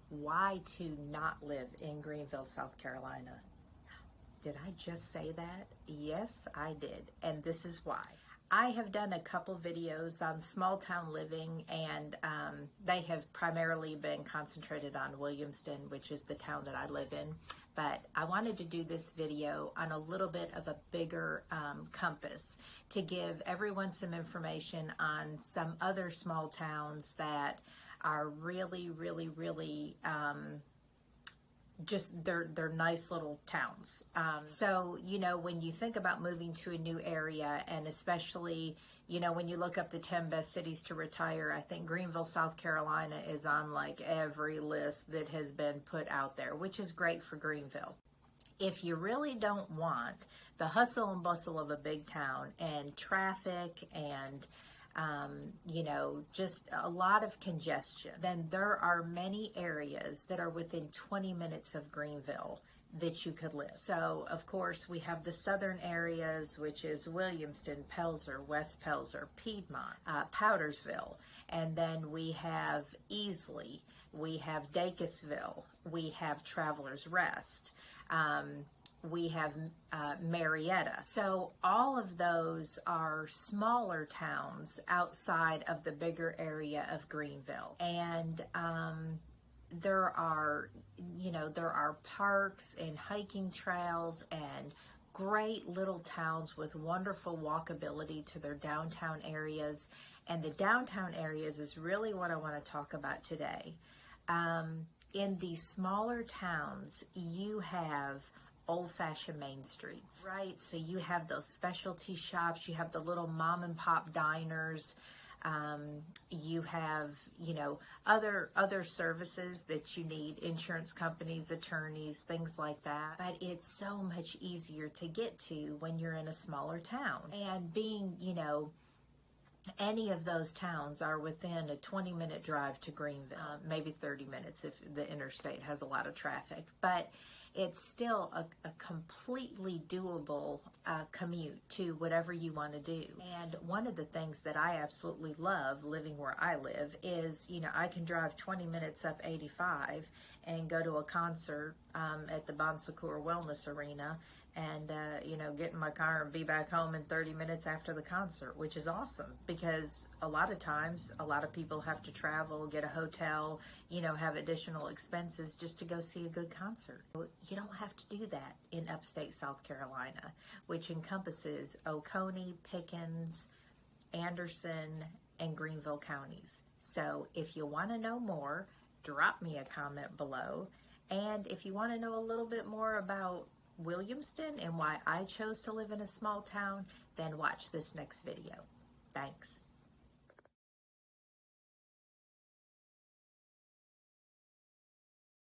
why to not live in Greenville, South Carolina. Did I just say that? Yes, I did. And this is why. I have done a couple videos on small town living, and they have primarily been concentrated on Williamston, which is the town that I live in. But I wanted to do this video on a little bit of a bigger compass to give everyone some information on some other small towns that are really, just they're nice little towns. So, you know, when you think about moving to a new area, and especially, you know, when you look up the 10 best cities to retire, I think Greenville, South Carolina is on like every list that has been put out there, which is great for Greenville. If you really don't want the hustle and bustle of a big town and traffic and you know, just a lot of congestion, then there are many areas that are within 20 minutes of Greenville that you could live. So, of course, we have the southern areas, which is Williamston, Pelzer, West Pelzer, Piedmont, Powdersville, and then we have Easley, we have Dacusville, we have Travelers Rest, we have Marietta. So all of those are smaller towns outside of the bigger area of Greenville. And there are, you know, there are parks and hiking trails and great little towns with wonderful walkability to their downtown areas. And the downtown areas is really what I want to talk about today. In these smaller towns, you have old-fashioned main streets, right? So you have those specialty shops, you have the little mom and pop diners, you have, you know, other services that you need, insurance companies, attorneys, things like that. But it's so much easier to get to when you're in a smaller town. And being, you know, any of those towns are within a 20-minute drive to Greenville, maybe 30 minutes if the interstate has a lot of traffic. But it's still a completely doable commute to whatever you want to do. And one of the things that I absolutely love living where I live is, you know, I can drive 20 minutes up 85 and go to a concert at the Bon Secours Wellness Arena and, you know, get in my car and be back home in 30 minutes after the concert, which is awesome because a lot of times, a lot of people have to travel, get a hotel, you know, have additional expenses just to go see a good concert. You don't have to do that in upstate South Carolina, which encompasses Oconee, Pickens, Anderson, and Greenville counties. So if you want to know more, drop me a comment below. And if you want to know a little bit more about Williamston and why I chose to live in a small town, then watch this next video. Thanks.